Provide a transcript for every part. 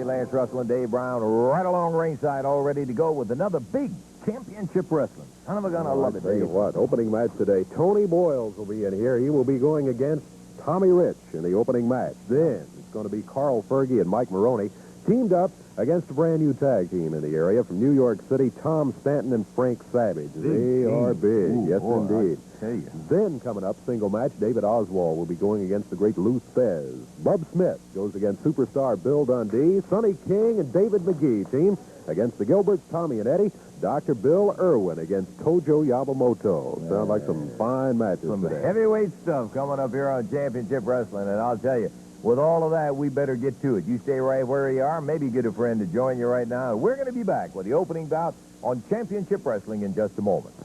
Lance Russell and Dave Brown right along ringside, all ready to go with another big championship wrestling. Son of a gun, I love it, Tell you Dave. what, opening match today, Tony Boyles will be in here. He will be going against Tommy Rich in the opening match. Then it's going to be Carl Fergie and Mike Maroney teamed up against a brand new tag team in the area from New York City, Tom Stanton and Frank Savage. They are big. Ooh, yes, boy, indeed. I tell you. Then coming up, single match, David Oswald will be going against the great Lou Thez. Bub Smith goes against superstar Bill Dundee. Sonny King and David McGee team against the Gilberts, Tommy and Eddie. Dr. Bill Irwin against Tojo Yamamoto. Sound like some fine matches Some today. heavyweight stuff coming up here on Championship Wrestling, and I'll tell you, with all of that, we better get to it. You stay right where you are. Maybe get a friend to join you right now. We're going to be back with the opening bout on Championship Wrestling in just a moment.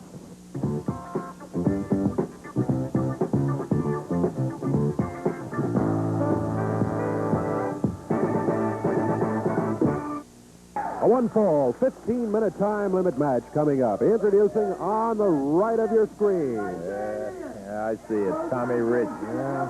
A one-fall, 15-minute time limit match coming up. Introducing on the right of your screen. Yeah, I see it. Tommy Rich. Yeah.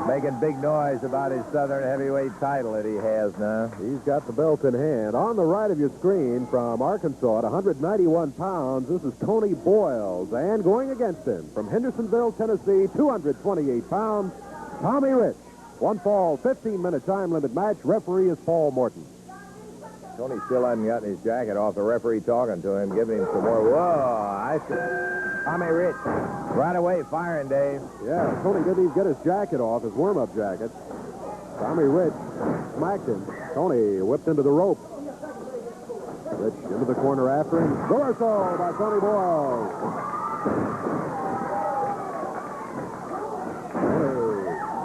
Making big noise about his Southern heavyweight title that he has now. He's got the belt in hand. On the right of your screen from Arkansas at 191 pounds, this is Tony Boyles. And going against him from Hendersonville, Tennessee, 228 pounds, Tommy Rich. One fall, 15-minute time limit match. Referee is Paul Morton. Tony still hasn't gotten his jacket off. The referee talking to him, giving him some more. Whoa, I see. Tommy Rich. Right away, firing, Dave. Yeah, Tony didn't even get his jacket off, his warm-up jacket. Tommy Rich smacked him. Tony whipped into the rope. Rich into the corner after him. Reversal by Tony Boyles. Tony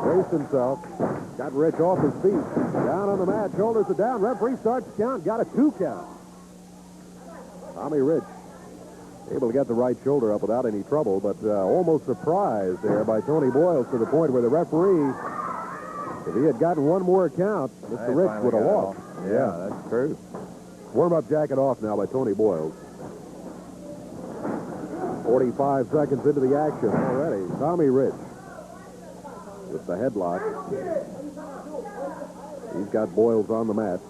braced himself. Got Rich off his feet. Down on the mat. Shoulders are down. Referee starts to count. Got a 2 count. Tommy Rich able to get the right shoulder up without any trouble, but almost surprised there by Tony Boyles to the point where the referee, if he had gotten one more count, Mr. Rich would have lost. Yeah, that's true. Warm-up jacket off now by Tony Boyles. 45 seconds into the action already. Tommy Rich with the headlock. He's got Boyles on the mat.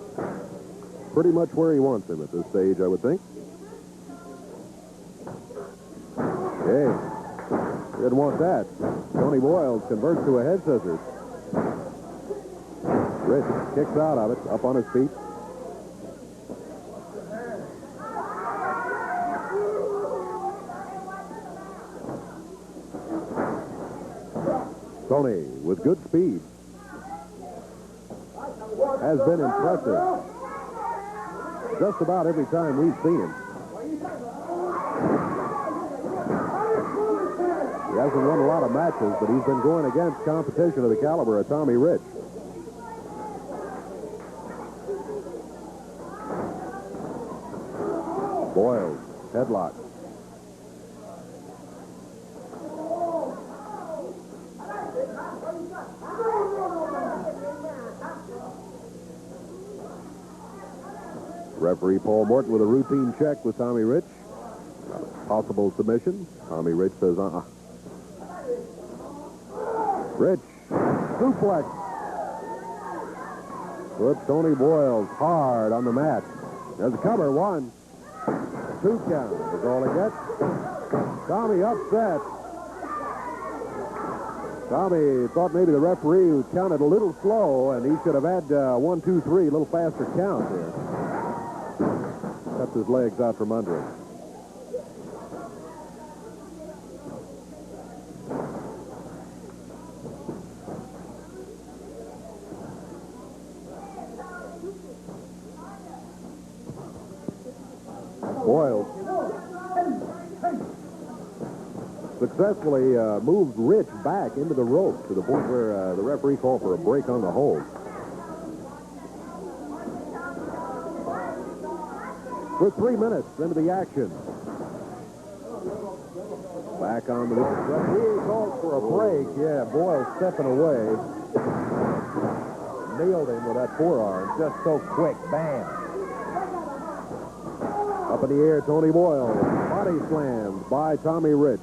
Pretty much where he wants him at this stage, I would think. Okay. Didn't want that. Tony Boyles converts to a head scissors. Rich kicks out of it, up on his feet. Tony, with good speed, has been impressive. Just about every time we've seen him. He hasn't won a lot of matches, but he's been going against competition of the caliber of Tommy Rich. Boyles, headlock. Referee Paul Morton with a routine check with Tommy Rich. Possible submission. Tommy Rich says, Rich, suplex. Puts Tony Boyles hard on the mat. There's a cover, 1. 2 count is all he gets. Tommy upset. Tommy thought maybe the referee counted a little slow, and he should have had 1, 2, 3, a little faster count there. Cuts his legs out from under him. Boyles successfully moved Rich back into the rope to the point where the referee called for a break on the hold. We're 3 minutes into the action. Back on the referee calls for a break. Yeah, Boyles stepping away. Nailed him with that forearm. Just so quick. Bam. Up in the air, Tony Boyles. Body slammed by Tommy Rich.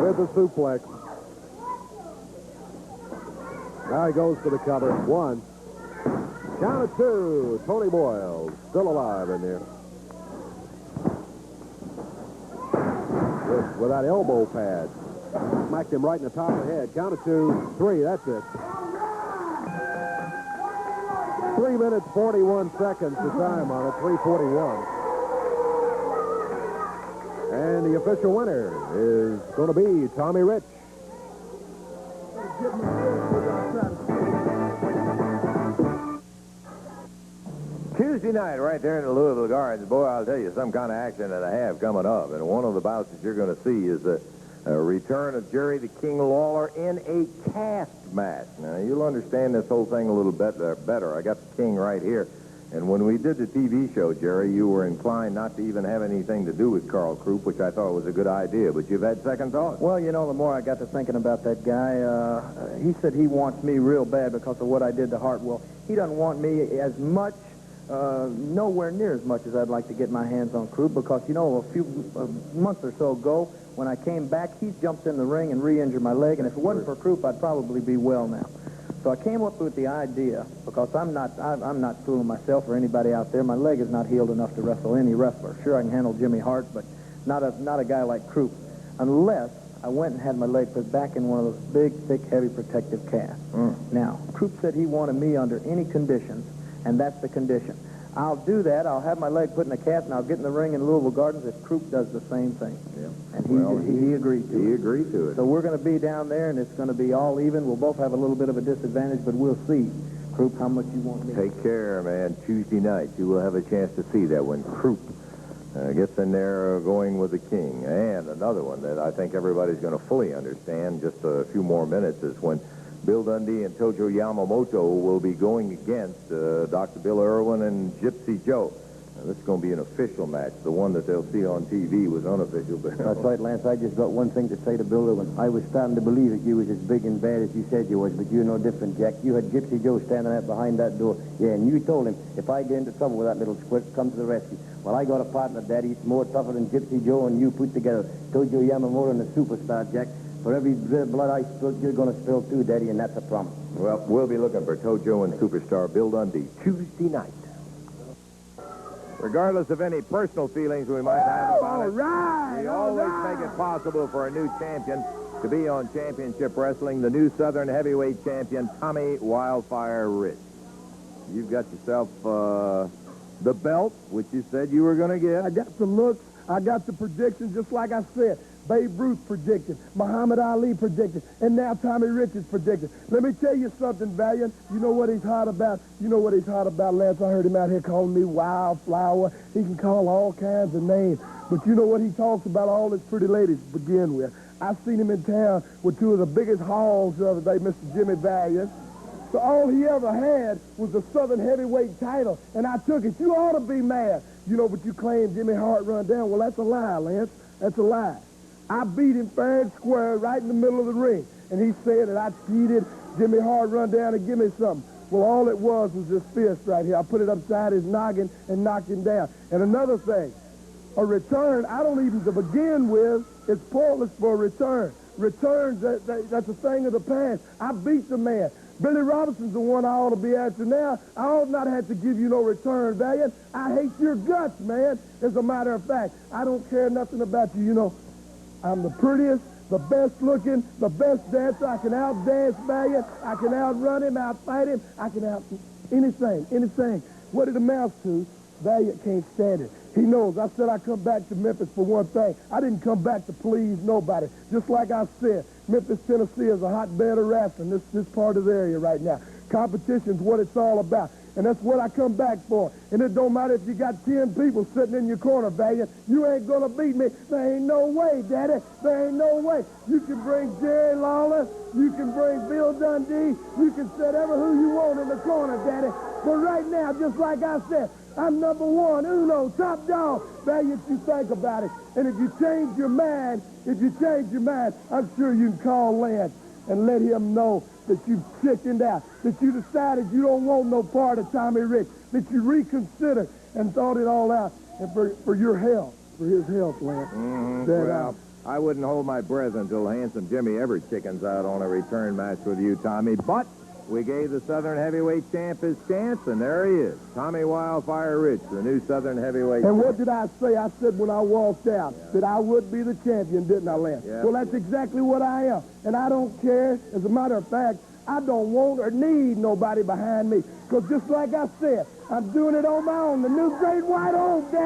Rich with the suplex. Now he goes for the cover. 1. Count of 2. Tony Boyle still alive in there. With that elbow pad. Smacked him right in the top of the head. Count of 2, 3. That's it. 3 minutes, 41 seconds the time on it. 3:41. And the official winner is going to be Tommy Rich. Tuesday night, right there in the Louisville Gardens. Boy, I'll tell you, some kind of action that I have coming up. And one of the bouts that you're going to see is a return of Jerry the King Lawler in a cast match. Now, you'll understand this whole thing a little bit better. I got the King right here. And when we did the TV show, Jerry, you were inclined not to even have anything to do with Carl Krupp, which I thought was a good idea. But you've had second thoughts. Well, you know, the more I got to thinking about that guy, he said he wants me real bad because of what I did to Hartwell. He doesn't want me as much, nowhere near as much as I'd like to get my hands on Krupp because, you know, a few months or so ago, when I came back, he jumped in the ring and re-injured my leg, and if it wasn't for Krupp, I'd probably be well now. So I came up with the idea, because I'm not fooling myself or anybody out there. My leg is not healed enough to wrestle any wrestler. Sure, I can handle Jimmy Hart, but not a guy like Krupp, unless I went and had my leg put back in one of those big, thick, heavy protective casts. Now, Krupp said he wanted me under any conditions, and that's the condition. I'll do that. I'll have my leg put in a cast, and I'll get in the ring in Louisville Gardens if Krupp does the same thing. Yeah. And he agreed to it. He agreed to it. So we're going to be down there, and it's going to be all even. We'll both have a little bit of a disadvantage, but we'll see, Krupp, how much you want me. Take care, man. Tuesday night, you will have a chance to see that when Krupp gets in there going with the King. And another one that I think everybody's going to fully understand just a few more minutes is when Bill Dundee and Tojo Yamamoto will be going against Dr. Bill Irwin and Gypsy Joe. Now, this is going to be an official match. The one that they'll see on TV was unofficial. But that's right, Lance. I just got one thing to say to Bill Irwin. I was starting to believe that you was as big and bad as you said you was, but you're no different, Jack. You had Gypsy Joe standing out behind that door. Yeah, and you told him, if I get into trouble with that little squirt, come to the rescue. Well, I got a partner, Daddy. It's more tougher than Gypsy Joe and you put together. Tojo Yamamoto and the superstar, Jack. For every bit of blood I spilled, you're going to spill too, Daddy, and that's a promise. Well, we'll be looking for Tojo and superstar Bill Dundee Tuesday night. Regardless of any personal feelings we might have about it, we always make it possible for a new champion to be on Championship Wrestling, the new Southern Heavyweight Champion, Tommy Wildfire Rich. You've got yourself the belt, which you said you were going to get. I got the looks. I got the predictions, just like I said. Babe Ruth predicted, Muhammad Ali predicted, and now Tommy Rich is predicted. Let me tell you something, Valiant. You know what he's hot about? You know what he's hot about, Lance? I heard him out here calling me Wildflower. He can call all kinds of names. But you know what he talks about all his pretty ladies to begin with. I seen him in town with two of the biggest hauls the other day, Mr. Jimmy Valiant. So all he ever had was the Southern Heavyweight title, and I took it. You ought to be mad. You know, but you claim Jimmy Hart run down. Well, that's a lie, Lance. That's a lie. I beat him fair and square right in the middle of the ring. And he said that I cheated. Jimmy Hart run down and give me something. Well, all it was this fist right here. I put it upside his noggin and knocked him down. And another thing, a return, I don't even to begin with, it's pointless for a return. Returns, that's a thing of the past. I beat the man. Billy Robinson's the one I ought to be after now. I ought not have to give you no return, Valiant. I hate your guts, man. As a matter of fact, I don't care nothing about you. You know, I'm the prettiest, the best looking, the best dancer. I can out-dance Valiant. I can outrun him, out-fight him. I can out anything. What it amounts to, Valiant can't stand it. He knows. I said I come back to Memphis for one thing. I didn't come back to please nobody. Just like I said, Memphis, Tennessee is a hotbed of wrestling, this part of the area right now. Competition's what it's all about. And that's what I come back for. And it don't matter if you got 10 people sitting in your corner, Valiant. You ain't going to beat me. There ain't no way, Daddy. There ain't no way. You can bring Jerry Lawler. You can bring Bill Dundee. You can set ever who you want in the corner, Daddy. But right now, just like I said, I'm number one, Uno, top dog. Valiant, you think about it. And if you change your mind, I'm sure you can call Lance and let him know that you've chickened out, that you decided you don't want no part of Tommy Rich, that you reconsidered and thought it all out, and for your health, for his health, Lance. Well, I wouldn't hold my breath until handsome Jimmy ever chickens out on a return match with you, Tommy. But we gave the Southern Heavyweight champ his chance, and there he is. Tommy Wildfire Rich, the new Southern Heavyweight And champ. what did I say? I said when I walked out that I would be the champion, didn't I, Lance? Yeah. Well, that's exactly what I am. And I don't care. As a matter of fact, I don't want or need nobody behind me. Because just like I said, I'm doing it on my own. The new Great White Oak, Daddy.